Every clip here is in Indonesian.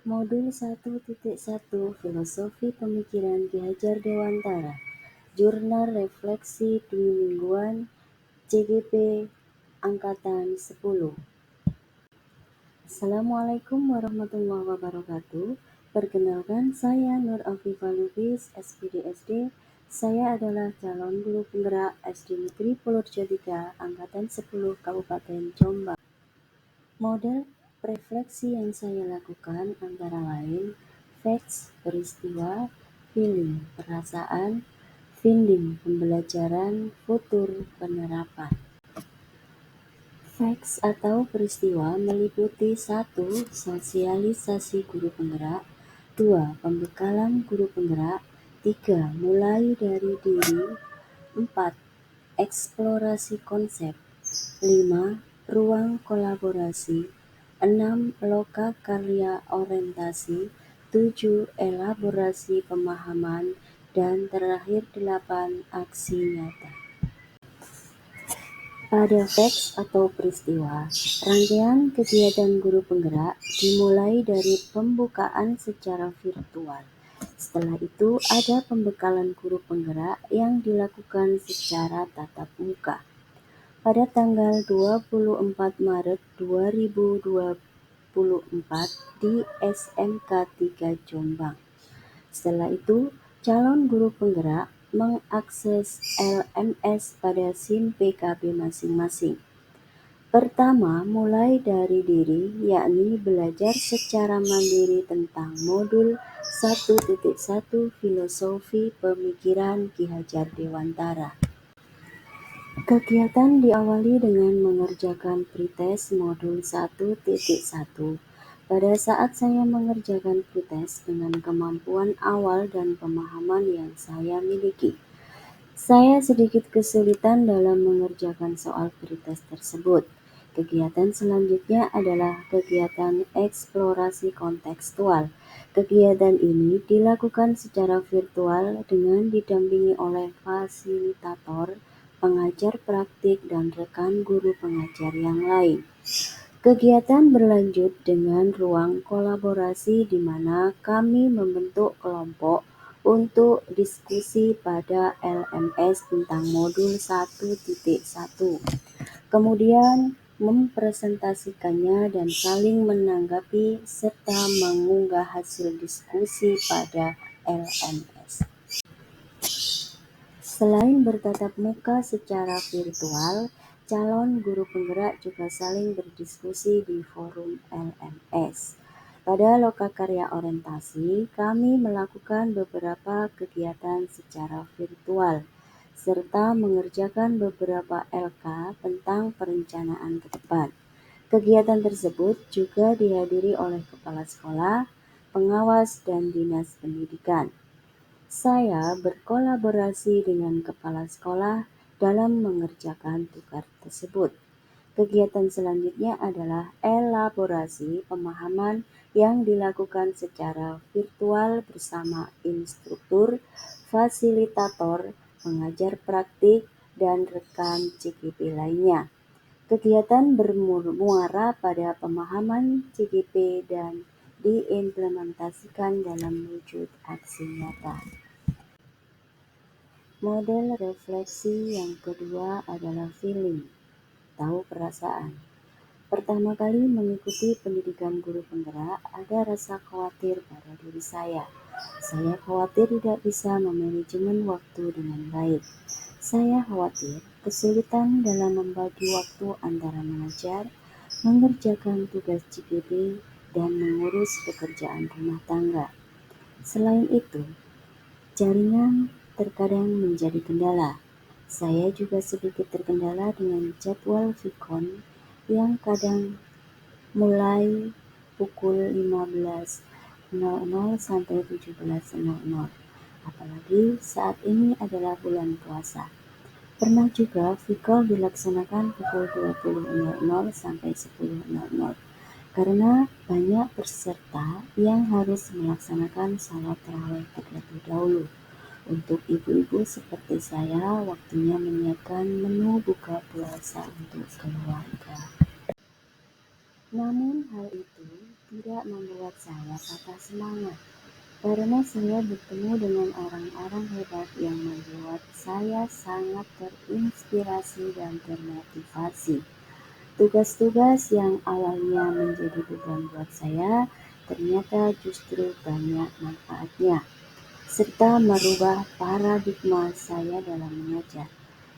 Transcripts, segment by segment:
Modul 1.1 Filosofi Pemikiran Ki Hajar Dewantara. Jurnal Refleksi Dwi Mingguan CGP Angkatan 10. Assalamualaikum warahmatullahi wabarakatuh. Perkenalkan, saya Nur Afifah Lubis, SPD SD. Saya adalah calon guru penggerak SD Negeri Purworejo 3, Angkatan 10 Kabupaten Jombang. Model refleksi yang saya lakukan antara lain facts, peristiwa, feeling, perasaan, finding, pembelajaran, futur, penerapan. Facts atau peristiwa meliputi 1. Sosialisasi guru penggerak, 2. Pembekalan guru penggerak, 3. Mulai dari diri, 4. Eksplorasi konsep, 5. Ruang kolaborasi, 6. Loka karya orientasi, 7. Elaborasi pemahaman, dan terakhir 8. Aksi nyata. Pada facts atau peristiwa, rangkaian kegiatan guru penggerak dimulai dari pembukaan secara virtual. Setelah itu ada pembekalan guru penggerak yang dilakukan secara tatap muka. Pada tanggal 24 Maret 2024 di SMK 3 Jombang. Setelah itu, calon guru penggerak mengakses LMS pada SIM PKB masing-masing. Pertama, mulai dari diri, yakni belajar secara mandiri tentang modul 1.1 Filosofi Pemikiran Ki Hajar Dewantara. Kegiatan diawali dengan mengerjakan pretest modul 1.1. Pada saat saya mengerjakan pretest dengan kemampuan awal dan pemahaman yang saya miliki, saya sedikit kesulitan dalam mengerjakan soal pretest tersebut. Kegiatan selanjutnya adalah kegiatan eksplorasi kontekstual. Kegiatan ini dilakukan secara virtual dengan didampingi oleh fasilitator, pengajar praktik, dan rekan guru pengajar yang lain. Kegiatan berlanjut dengan ruang kolaborasi di mana kami membentuk kelompok untuk diskusi pada LMS tentang modul 1.1. Kemudian mempresentasikannya dan saling menanggapi serta mengunggah hasil diskusi pada LMS. Selain bertatap muka secara virtual, calon guru penggerak juga saling berdiskusi di forum LMS. Pada lokakarya orientasi, kami melakukan beberapa kegiatan secara virtual, serta mengerjakan beberapa LK tentang perencanaan ke depan. Kegiatan tersebut juga dihadiri oleh kepala sekolah, pengawas, dan dinas pendidikan. Saya berkolaborasi dengan kepala sekolah dalam mengerjakan tugas tersebut. Kegiatan selanjutnya adalah elaborasi pemahaman yang dilakukan secara virtual bersama instruktur, fasilitator, pengajar praktik, dan rekan CGP lainnya. Kegiatan bermuara pada pemahaman CGP dan diimplementasikan dalam wujud aksi nyata. Model refleksi yang kedua adalah feeling, tahu perasaan. Pertama kali mengikuti pendidikan guru penggerak, ada rasa khawatir pada diri saya. Saya khawatir tidak bisa memanajemen waktu dengan baik. Saya khawatir kesulitan dalam membagi waktu antara mengajar, mengerjakan tugas CPB, dan mengurus pekerjaan rumah tangga. Selain itu, jaringan terkadang menjadi kendala. Saya juga sedikit terkendala dengan jadwal Vicon yang kadang mulai pukul 15.00 sampai 17.00. Apalagi saat ini adalah bulan puasa. Pernah juga Vicon dilaksanakan pukul 20.00 sampai 10.00 karena banyak peserta yang harus melaksanakan salat tarawih terlebih dahulu. Untuk ibu-ibu seperti saya, waktunya menyiapkan menu buka puasa untuk keluarga. Namun hal itu tidak membuat saya patah semangat, karena saya bertemu dengan orang-orang hebat yang membuat saya sangat terinspirasi dan termotivasi. Tugas-tugas yang awalnya menjadi beban buat saya ternyata justru banyak manfaatnya, serta merubah paradigma saya dalam mengajar.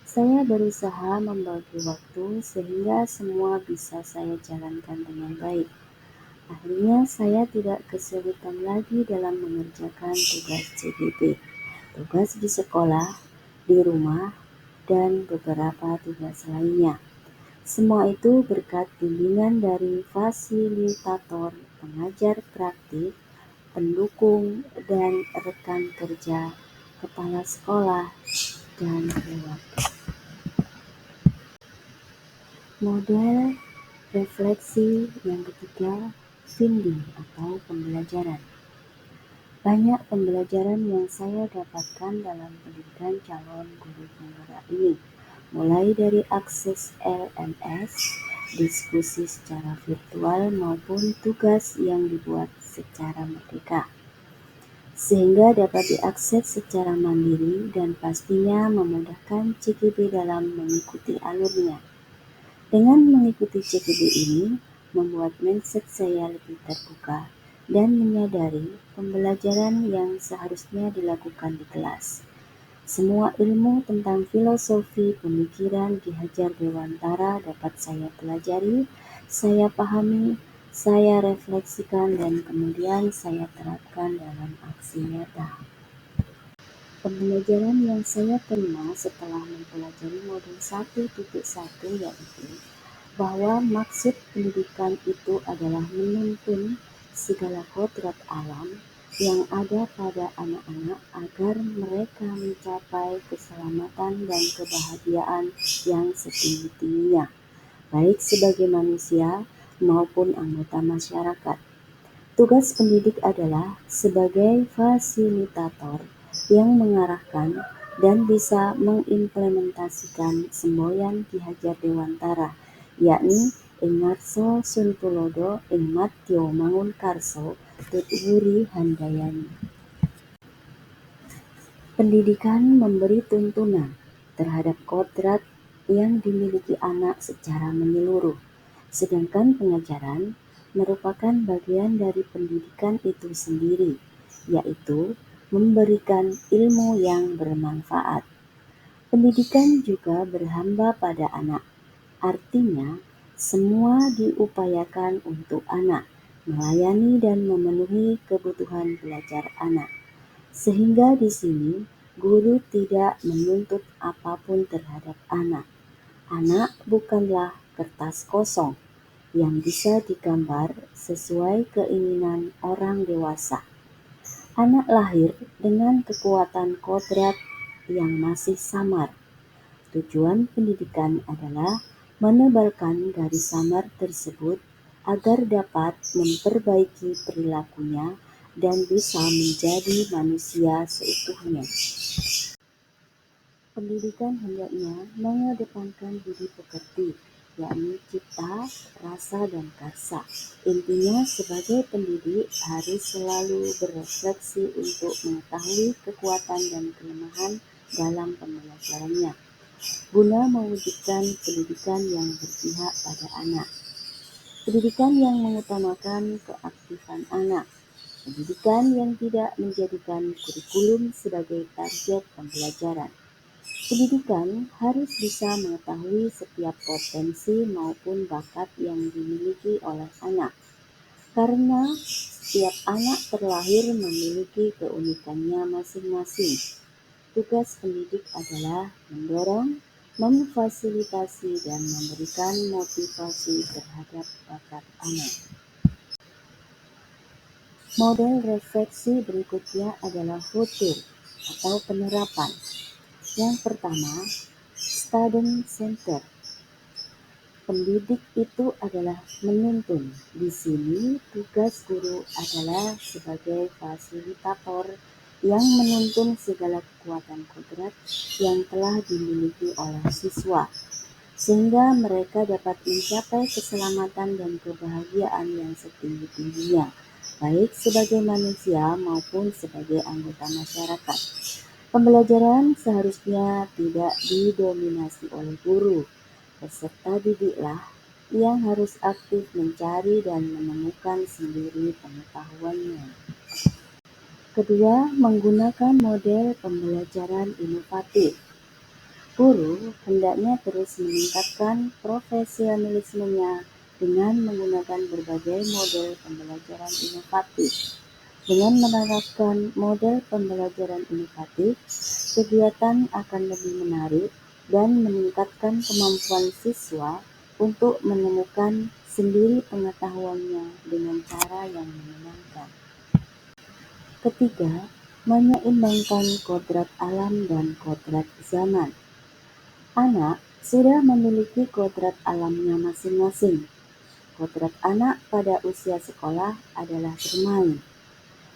Saya berusaha membagi waktu sehingga semua bisa saya jalankan dengan baik. Akhirnya saya tidak kesulitan lagi dalam mengerjakan tugas CGP, tugas di sekolah, di rumah, dan beberapa tugas lainnya. Semua itu berkat bimbingan dari fasilitator, pengajar praktik, pendukung, dan rekan kerja, kepala sekolah, dan keluarga. Model refleksi yang ketiga, finding atau pembelajaran. Banyak pembelajaran yang saya dapatkan dalam pendidikan calon guru penggerak ini, mulai dari akses LMS, diskusi secara virtual maupun tugas yang dibuat secara merdeka, sehingga dapat diakses secara mandiri dan pastinya memudahkan CGP dalam mengikuti alurnya. Dengan mengikuti CGP ini, membuat mindset saya lebih terbuka dan menyadari pembelajaran yang seharusnya dilakukan di kelas. Semua ilmu tentang filosofi pemikiran Ki Hajar Dewantara dapat saya pelajari, saya pahami, saya refleksikan, dan kemudian saya terapkan dalam aksi nyata. Pembelajaran yang saya terima setelah mempelajari modul 1.1 yaitu bahwa maksud pendidikan itu adalah menuntun segala kodrat alam yang ada pada anak-anak agar mereka mencapai keselamatan dan kebahagiaan yang setinggi-tingginya, baik sebagai manusia maupun anggota masyarakat. Tugas pendidik adalah sebagai fasilitator yang mengarahkan dan bisa mengimplementasikan semboyan Ki Hajar Dewantara, yakni ing ngarsa Sun Tulodo ing madya mangunkarsa tutwuri handayani. Pendidikan memberi tuntunan terhadap kodrat yang dimiliki anak secara menyeluruh, sedangkan pengajaran merupakan bagian dari pendidikan itu sendiri, yaitu memberikan ilmu yang bermanfaat. Pendidikan juga berhamba pada anak, artinya semua diupayakan untuk anak, melayani dan memenuhi kebutuhan belajar anak. Sehingga di sini guru tidak menuntut apapun terhadap anak. Anak bukanlah kertas kosong yang bisa digambar sesuai keinginan orang dewasa. Anak lahir dengan kekuatan kodrat yang masih samar. Tujuan pendidikan adalah menebalkan garis samar tersebut agar dapat memperbaiki perilakunya dan bisa menjadi manusia seutuhnya. Pendidikan hendaknya mengedepankan budi pekerti, yakni cipta, rasa, dan karsa. Intinya sebagai pendidik harus selalu berefleksi untuk mengetahui kekuatan dan kelemahan dalam pembelajarannya, guna mewujudkan pendidikan yang berpihak pada anak. Pendidikan yang mengutamakan keaktifan anak. Pendidikan yang tidak menjadikan kurikulum sebagai target pembelajaran. Pendidikan harus bisa mengetahui setiap potensi maupun bakat yang dimiliki oleh anak, karena setiap anak terlahir memiliki keunikannya masing-masing. Tugas pendidik adalah mendorong, memfasilitasi, dan memberikan motivasi terhadap bakat anak. Model refleksi berikutnya adalah futur atau penerapan. Yang pertama, student center. Pendidik itu adalah menuntun. Di sini tugas guru adalah sebagai fasilitator yang menuntun segala kekuatan kodrat yang telah dimiliki oleh siswa. sehingga mereka dapat mencapai keselamatan dan kebahagiaan yang setinggi-tingginya, baik sebagai manusia maupun sebagai anggota masyarakat. Pembelajaran seharusnya tidak didominasi oleh guru. Peserta didiklah yang harus aktif mencari dan menemukan sendiri pengetahuannya. Kedua, menggunakan model pembelajaran inovatif. Guru hendaknya terus meningkatkan profesionalismenya dengan menggunakan berbagai model pembelajaran inovatif. Dengan menerapkan model pembelajaran inovatif, kegiatan akan lebih menarik dan meningkatkan kemampuan siswa untuk menemukan sendiri pengetahuannya dengan cara yang menyenangkan. Ketiga, menyeimbangkan kodrat alam dan kodrat zaman. Anak sudah memiliki kodrat alamnya masing-masing. Kodrat anak pada usia sekolah adalah bermain.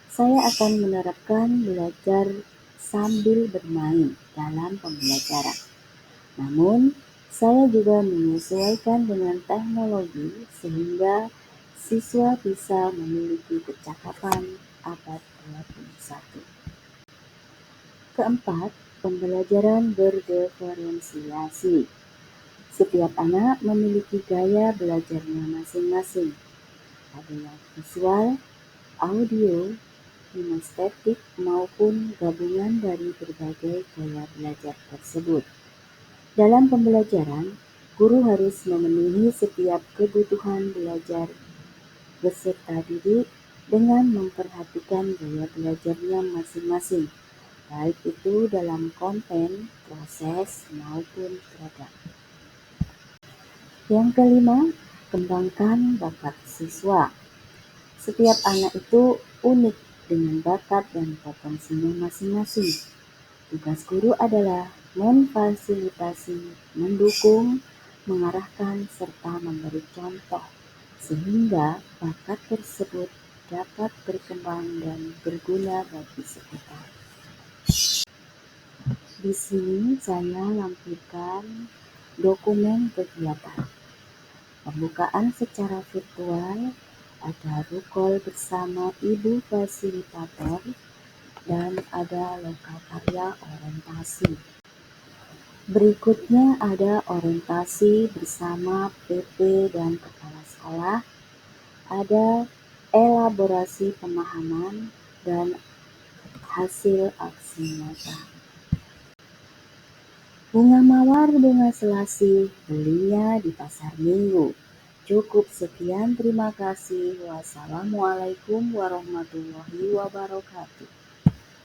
Saya akan menerapkan belajar sambil bermain dalam pembelajaran. Namun, saya juga menyesuaikan dengan teknologi sehingga siswa bisa memiliki kecakapan abad 21. Keempat, pembelajaran berdiferensiasi. Setiap anak memiliki gaya belajarnya masing-masing. Ada yang visual, audio, kinestetik maupun gabungan dari berbagai gaya belajar tersebut. Dalam pembelajaran, guru harus memenuhi setiap kebutuhan belajar peserta didik dengan memperhatikan gaya belajarnya masing-masing, baik itu dalam konten, proses, maupun produk. Yang kelima, kembangkan bakat siswa. Setiap anak itu unik dengan bakat dan potensinya masing-masing. Tugas guru adalah memfasilitasi, mendukung, mengarahkan, serta memberi contoh, sehingga bakat tersebut dapat berkembang dan berguna bagi sekitar. Di sini saya lampirkan dokumen kegiatan. Pembukaan secara virtual, ada rukol bersama ibu fasilitator, dan ada lokal karya orientasi. Berikutnya ada orientasi bersama PP dan kepala sekolah, ada elaborasi pemahaman, dan hasil aksi nyata. Bunga mawar, bunga selasih, belinya di pasar minggu. Cukup sekian, terima kasih. Wassalamualaikum warahmatullahi wabarakatuh.